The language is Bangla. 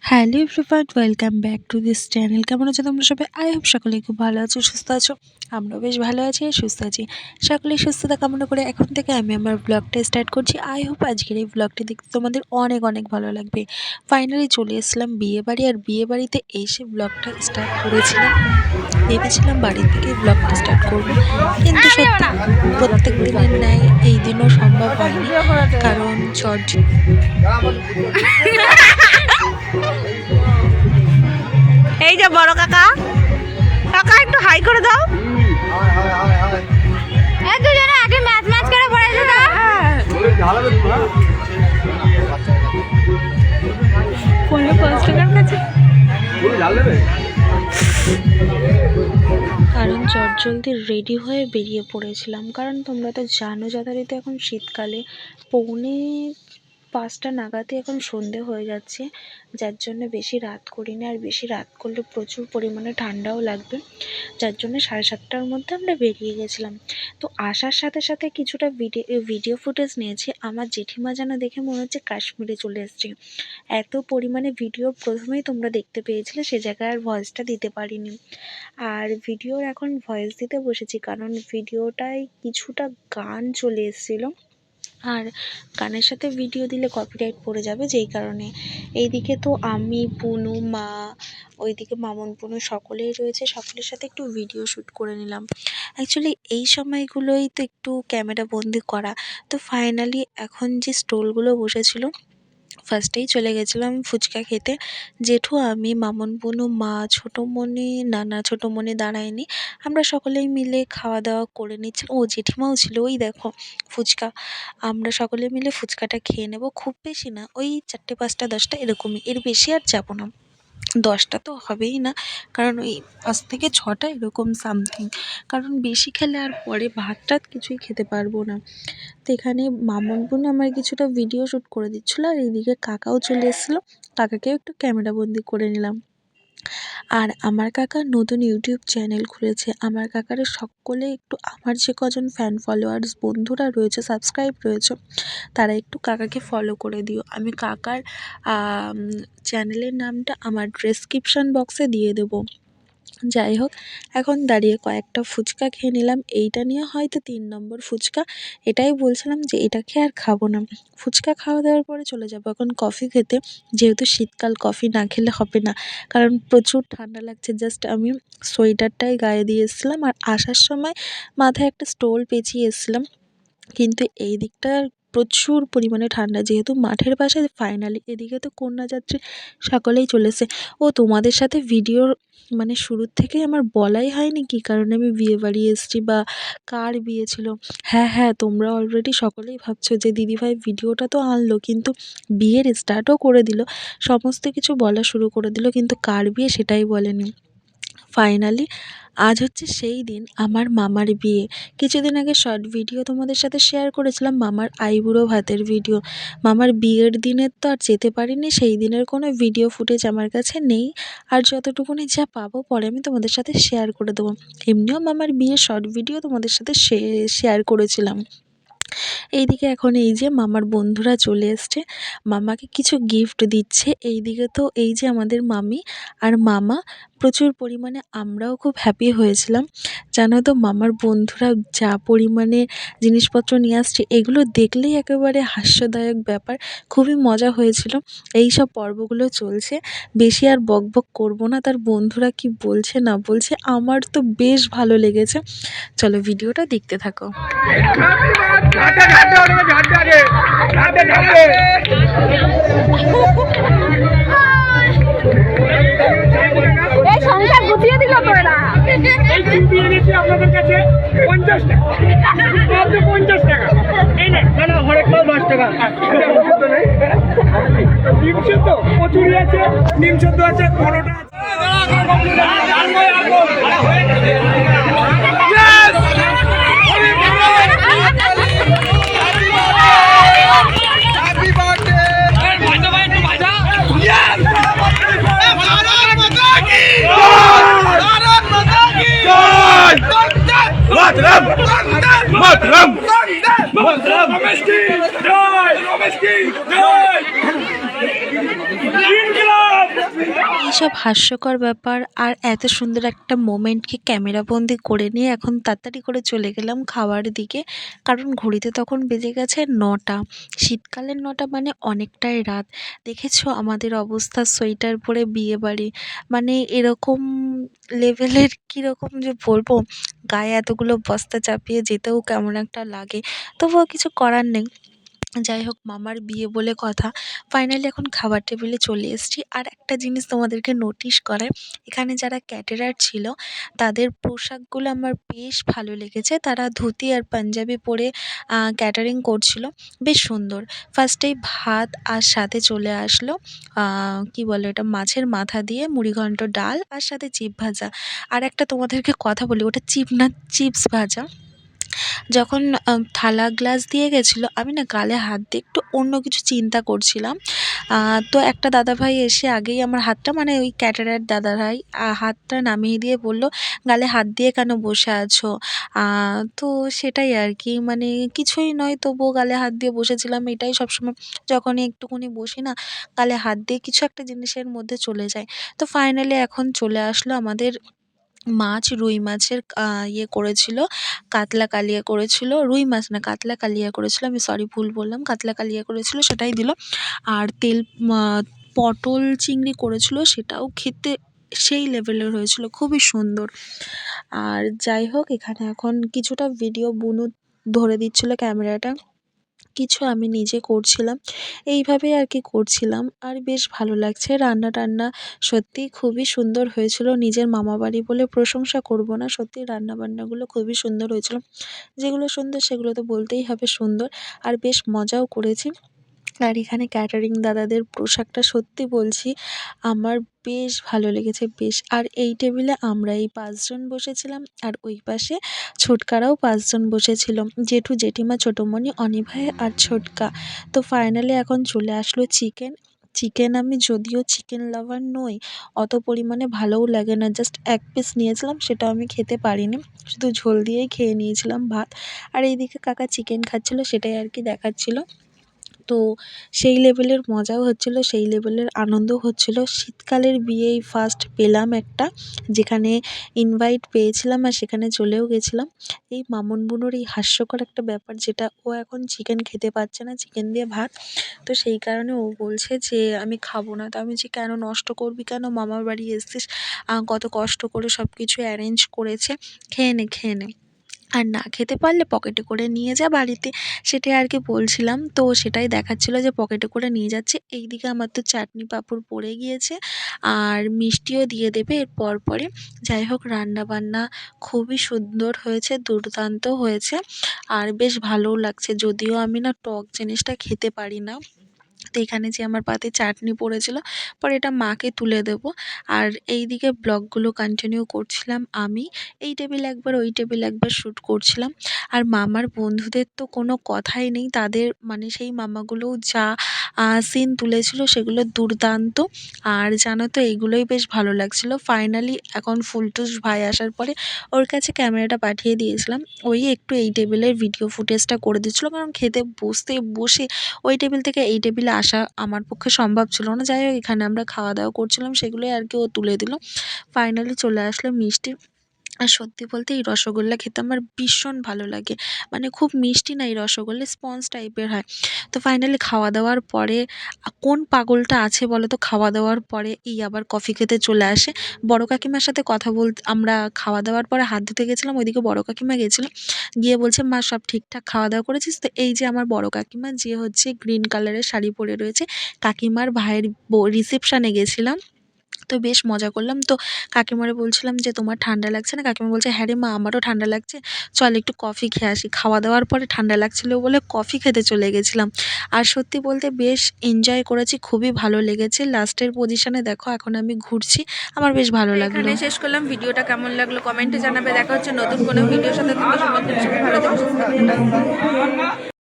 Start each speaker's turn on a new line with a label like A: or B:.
A: Hello everyone, welcome back to this channel. কেমন আছো তোমরা সবাই? আই হোপ সকলেই খুব ভালো আছো, সুস্থ আছো। আমরাও বেশ ভালো আছি, সুস্থ আছি। সকলেই সুস্থতা কামনা করে এখন থেকে আমি আমার ব্লগটা স্টার্ট করছি। আই হোপ আজকের এই ব্লগটি দেখতে তোমাদের অনেক অনেক ভালো লাগবে। ফাইনালি চলে এসেছিলাম বিয়েবাড়ি, আর বিয়েবাড়িতে এসে ব্লগটা স্টার্ট করেছিলাম। ভেবেছিলাম বাড়ি থেকে ব্লগটা স্টার্ট করব, কিন্তু সত্যি প্রত্যেক দিনের ন্যায় এই দিনও সম্ভব হয়নি, কারণ
B: এই যে বড় কাকা, কাকা একটু হাই করে দাও। দুজনে আগে ম্যাচ ম্যাচ করে পড়েছে না। ফোনে পোস্টার কাছে
A: কারণ চটজলদি রেডি হয়ে বেরিয়ে পড়েছিলাম, কারণ তোমরা তো জানো যথারীতি এখন শীতকালে 4:45 নাগাদই এখন সন্ধে হয়ে যাচ্ছে, যার জন্য বেশি রাত করিনি। আর বেশি রাত করলে প্রচুর পরিমাণে ঠান্ডাও লাগবে, যার জন্য 7:30টার মধ্যে আমরা বেরিয়ে গেছিলাম। তো আসার সাথে সাথে কিছুটা ভিডিও ফুটেজ নিয়েছি। আমার জেঠিমা যেন দেখে মনে হচ্ছে কাশ্মীরে চলে এসেছি, এত পরিমাণে ভিডিও প্রথমেই তোমরা দেখতে পেয়েছিলে, সে জায়গায় আর ভয়েসটা দিতে পারিনি। আর ভিডিওর এখন ভয়েস দিতে বসেছি, কারণ ভিডিওটায় কিছুটা গান চলে এসেছিলো, আর গানের সাথে ভিডিও দিলে কপিরাইট পড়ে যাবে, যেই কারণে এইদিকে তো আমি, পুনু, মা, ওইদিকে মামন, পুনু সকলেই রয়েছে, সকলের সাথে একটু ভিডিও শ্যুট করে নিলাম। অ্যাকচুয়ালি এই সময়গুলোই তো একটু ক্যামেরা বন্দি করা। তো ফাইনালি এখন যে স্টলগুলো বসেছিল, ফার্স্টেই চলে গেছিলাম ফুচকা খেতে। জেঠু, আমি, মামন, পুনু, মা, ছোটোমণি, না ছোটোমণি দাঁড়ায়নি, আমরা সকলেই মিলে খাওয়া দাওয়া করে নিচ্ছি। ও জেঠিমাও ছিল, ওই দেখো ফুচকা। আমরা সকলে মিলে ফুচকাটা খেয়ে নেব, খুব বেশি না, ওই 4টে 5টা 10টা এরকমই, এর বেশি আর যাবো না। 10টা তো হবেই না, কারণ ওই 5 থেকে 6টা এরকম সামথিং, কারণ বেশি খেলে আর পরে ভাত টাত কিছুই খেতে পারবো না। তো এখানে মামন বোন আমার কিছুটা ভিডিও শ্যুট করে দিচ্ছিলো, আর এইদিকে কাকাও চলে এসেছিলো, কাকাকেও একটু ক্যামেরা বন্দি করে নিলাম। আর আমার কাকা নতুন ইউটিউব চ্যানেল খুলেছে। আমার কাকারে সকলে একটু, আমার যে কজন ফ্যান ফলোয়ার্স বন্ধুরা রয়েছে, সাবস্ক্রাইব রয়েছে, তারা একটু কাকাকে ফলো করে দিও। আমি কাকার চ্যানেলের নামটা আমার ডেসক্রিপশন বক্সে দিয়ে দেবো। যাই হোক, এখন দাঁড়িয়ে কয়েকটা ফুচকা খেয়ে নিলাম। এইটা নিয়ে হয়তো 3 নম্বর ফুচকা, এটাই বলছিলাম যে এটা খেয়ে আর খাবো না। ফুচকা খাওয়া দাওয়ার পরে চলে যাবো এখন কফি খেতে, যেহেতু শীতকাল, কফি না খেলে হবে না, কারণ প্রচুর ঠান্ডা লাগছে। জাস্ট আমি সোয়েটারটাই গায়ে দিয়ে এসেছিলাম, আর আসার সময় মাথায় একটা স্টোল পেঁচিয়ে এসেছিলাম, কিন্তু এই দিকটা প্রচুর পরিমাণে ঠান্ডা, যেহেতু মাঠের পাশে। ফাইনালি এদিকে তো কন্যাযাত্রী সকলেই চলে এসেছে। ও তোমাদের সাথে ভিডিওর মানে শুরুর থেকেই আমার বলাই হয়নি কী কারণে আমি বিয়েবাড়ি এসেছি বা কার বিয়ে ছিল। হ্যাঁ, তোমরা অলরেডি সকলেই ভাবছো যে দিদিভাই ভিডিওটা তো আনলো, কিন্তু বিয়ের স্টার্টও করে দিল, সমস্ত কিছু বলা শুরু করে দিল, কিন্তু কার বিয়ে সেটাই বলেনি। ফাইনালি আজ হচ্ছে সেই দিন, আমার মামার বিয়ে। কিছুদিন আগে শর্ট ভিডিও তোমাদের সাথে শেয়ার করেছিলাম মামার আইবুড়ো ভাতের ভিডিও। মামার বিয়ের দিনের তো আর যেতে পারিনি, সেই দিনের কোনো ভিডিও ফুটেজ আমার কাছে নেই, আর যতটুকুনি যা পাবো পরে আমি তোমাদের সাথে শেয়ার করে দেবো। এমনিও মামার বিয়ের শর্ট ভিডিও তোমাদের সাথে শেয়ার করেছিলাম। এইদিকে এখন এই যে মামার বন্ধুরা চলে এসছে, মামাকে কিছু গিফট দিচ্ছে। এইদিকে তো এই যে আমাদের মামি আর মামা, প্রচুর পরিমাণে আমরাও খুব হ্যাপি হয়েছিলাম। জানো তো মামার বন্ধুরা যা পরিমাণে জিনিসপত্র নিয়ে আসছে, এগুলো দেখলেই একেবারে হাস্যদায়ক ব্যাপার, খুবই মজা হয়েছিল। এই সব পর্বগুলো চলছে, বেশি আর বকবক করব না। তার বন্ধুরা কি বলছে না বলছে, আমার তো বেশ ভালো লেগেছে। চলো ভিডিওটা দেখতে থাকো।
B: এই সংসার গুছিয়ে দিল তো এরা।
C: এই চিমটি এনেছি আপনাদের কাছে 50 টাকা, মাত্র 50 টাকা। এই না হরেক মাল 10 টাকা। ডিম সেদ্ধ কচুরি আছে, ডিম সেদ্ধ আছে, পরোটা আছে।
A: এইসব হাস্যকর ব্যাপার আর এত সুন্দর একটা মোমেন্টকে ক্যামেরাবন্দি করে নিয়ে এখন তাড়াতাড়ি করে চলে গেলাম খাওয়ার দিকে। কারণ ঘড়িতে তখন বেজে গেছে ৯টা। শীতকালের ৯টা মানে অনেকটাই রাত। দেখেছো আমাদের অবস্থা, সোয়েটার পরে বিয়েবাড়ি। মানে এরকম লেভেলের কীরকম যে বলবো, গায়ে এতগুলো বস্তা চাপিয়ে যেতেও কেমন একটা লাগে। তবুও কিছু করার নেই। যাই হোক, মামার বিয়ে বলে কথা। ফাইনালি এখন খাবার টেবিলে চলে এসেছি। আর একটা জিনিস তোমাদেরকে নোটিশ করাই, এখানে যারা ক্যাটারার ছিল তাদের পোশাকগুলো আমার বেশ ভালো লেগেছে। তারা ধুতি আর পাঞ্জাবি পরে ক্যাটারিং করছিল, বেশ সুন্দর। ফার্স্টেই ভাত আর সাথে চলে আসলো কী বলে এটা, মাছের মাথা দিয়ে মুড়িঘণ্ট ডাল আর সাথে চিপ ভাজা। আর একটা তোমাদেরকে কথা বলি, ওটা চিপ না, চিপস ভাজা। যখন থালা গ্লাস দিয়ে গেছিলো, আমি না গালে হাত দিয়ে একটু অন্য কিছু চিন্তা করছিলাম। তো একটা দাদাভাই এসে আগেই আমার হাতটা, মানে ওই ক্যাটারার দাদাভাই হাতটা নামিয়ে দিয়ে বলল, গালে হাত দিয়ে কেন বসে আছো? তো সেটাই আর কি, মানে কিছুই নয়, তবুও গালে হাত দিয়ে বসেছিলাম। এটাই সবসময় যখনই একটুখানি বসি না, গালে হাত দিয়ে কিছু একটা জিনিসের মধ্যে চলে যায়। তো ফাইনালি এখন চলে আসলো আমাদের মাছ, রুই মাছের ইয়ে করেছিল, কাতলা কালিয়া করেছিল। রুই মাছ না, কাতলা কালিয়া করেছিল। আমি সরি, ভুল বললাম, কাতলা কালিয়া করেছিল, সেটাই দিল। আর পটল চিংড়ি করেছিল, সেটাও খেতে সেই লেভেলের হয়েছিল, খুবই সুন্দর। আর যাই হোক, এখানে এখন কিছুটা ভিডিও বুনু ধরে দিচ্ছিল ক্যামেরাটা, কিছু আমি নিজে করছিলাম। এইভাবেই আর কি করছিলাম। আর বেশ ভালো লাগছে। রান্না-টান্না সত্যিই খুবই সুন্দর হয়েছিল। নিজের মামাবাড়ি বলে প্রশংসা করব না, সত্যিই রান্নাবান্নাগুলো খুবই সুন্দর হয়েছিল। যেগুলো সুন্দর সেগুলো তো বলতেই হবে সুন্দর। আর বেশ মজাও করেছি। আর এখানে ক্যাটারিং দাদাদের পোশাকটা সত্যি বলছি আমার বেশ ভালো লেগেছে, বেশ। আর এই টেবিলে আমরা এই ৫ জন বসেছিলাম, আর ওই পাশে ছোটকারাও ৫ জন বসেছিল। জেঠু, জেঠিমা, ছোটোমণি, অনিভাই আর ছোটকা। তো ফাইনালি এখন চলে আসলো চিকেন। চিকেন আমি যদিও চিকেন লাভার নই, অত পরিমাণে ভালোও লাগে না। জাস্ট ১ পিস নিয়েছিলাম, সেটাও আমি খেতে পারিনি। শুধু ঝোল দিয়েই খেয়ে নিয়েছিলাম ভাত। আর এইদিকে কাকা চিকেন খাচ্ছিল, সেটাই আর কি দেখাচ্ছিল। তো সেই লেভেলের মজাও হচ্ছিল, সেই লেভেলের আনন্দও হচ্ছিল। শীতকালের বিয়েই ফার্স্ট পেলাম একটা, যেখানে ইনভাইট পেয়েছিলাম আর সেখানে চলেও গেছিলাম। এই মামুন বুনুর এই হাস্যকর একটা ব্যাপার, যেটা ও এখন চিকেন খেতে পারছে না, চিকেন দিয়ে ভাত। তো সেই কারণে ও বলছে যে আমি খাবো না। তো আমি বলছি, কেন নষ্ট করবি কেন? মামার বাড়ি এসেছিস, কত কষ্ট করে সব কিছু অ্যারেঞ্জ করেছে, খেয়ে নে, খেয়ে নে। আর না খেতে পারলে পকেটে করে নিয়ে যা বাড়িতে, সেটাই আর কি বলছিলাম। তো সেটাই দেখাচ্ছিল যে পকেটে করে নিয়ে যাচ্ছে। এইদিকে আমার তো চাটনি পাঁপড় পড়ে গিয়েছে, আর মিষ্টিও দিয়ে দেবে এর পরে। যাই হোক, রান্নাবান্না খুবই সুন্দর হয়েছে, দুর্দান্ত হয়েছে। আর বেশ ভালোও লাগছে, যদিও আমি না টক জিনিসটা খেতে পারি না। তো এখানে যে আমার পাতে চাটনি পড়েছিল, পরে এটা মাকে তুলে দেবো। আর এইদিকে ব্লগগুলো কন্টিনিউ করছিলাম আমি। এই টেবিল একবার, ওই টেবিল একবার শ্যুট করছিলাম। আর মামার বন্ধুদের তো কোনো কথাই নেই, তাদের মানে সেই মামাগুলোও যা সিন তুলেছিল সেগুলো দুর্দান্ত। আর জানো তো, এইগুলোই বেশ ভালো লাগছিল। ফাইনালি এখন ফুলটুস ভাই আসার পরে ওর কাছে ক্যামেরাটা পাঠিয়ে দিয়েছিলাম। ওই একটু এই টেবিলের ভিডিও ফুটেজটা করে দিচ্ছিলো, কারণ খেতে বসে ওই টেবিল থেকে এই টেবিলে আসা আমার পক্ষে সম্ভব ছিল না। যাই হোক, এখানে আমরা খাওয়া দাওয়া করছিলাম, সেগুলোই আর কি ও তুলে দিল। ফাইনালি চলে আসলো মিষ্টি। আর সত্যি বলতে এই রসগোল্লা খেতে আমার ভীষণ ভালো লাগে। মানে খুব মিষ্টি না, এই রসগোল্লা স্পঞ্জ টাইপের হয়। তো ফাইনালি খাওয়া দাওয়ার পরে কোন পাগলটা আছে বলো তো, খাওয়া দাওয়ার পরে এই আবার কফি খেতে চলে আসে। বড় কাকিমার সাথে কথা বলতে, আমরা খাওয়া দাওয়ার পরে হাত ধুতে গেছিলাম, ওইদিকে বড় কাকিমা গেছিল। গিয়ে বলছে, মা সব ঠিকঠাক খাওয়া দাওয়া করেছিস তো? এই যে আমার বড় কাকিমা, যে হচ্ছে গ্রিন কালারের শাড়ি পরে রয়েছে, কাকিমার ভাইয়ের রিসেপশানে গেছিলাম। তো বেশ মজা করলাম। তো কাকিমারে বলছিলাম যে, তোমার ঠান্ডা লাগছে না? কাকিমা বলছে, হ্যাঁ রে মা, আমারও ঠান্ডা লাগছে, চল একটু কফি খেয়ে আসি। খাওয়া দাওয়ার পরে ঠান্ডা লাগছিল বলে কফি খেতে চলে গেছিলাম। আর সত্যি বলতে বেশ এনজয় করেছি, খুবই ভালো লেগেছে। লাস্টের পজিশনে দেখো এখন আমি ঘুরছি, আমার বেশ ভালো লাগলো।
B: এখানে শেষ করলাম। ভিডিওটা কেমন লাগলো কমেন্টে জানাবে। দেখা হচ্ছে নতুন কোনো ভিডিওর সাথে। ভালো থেকো।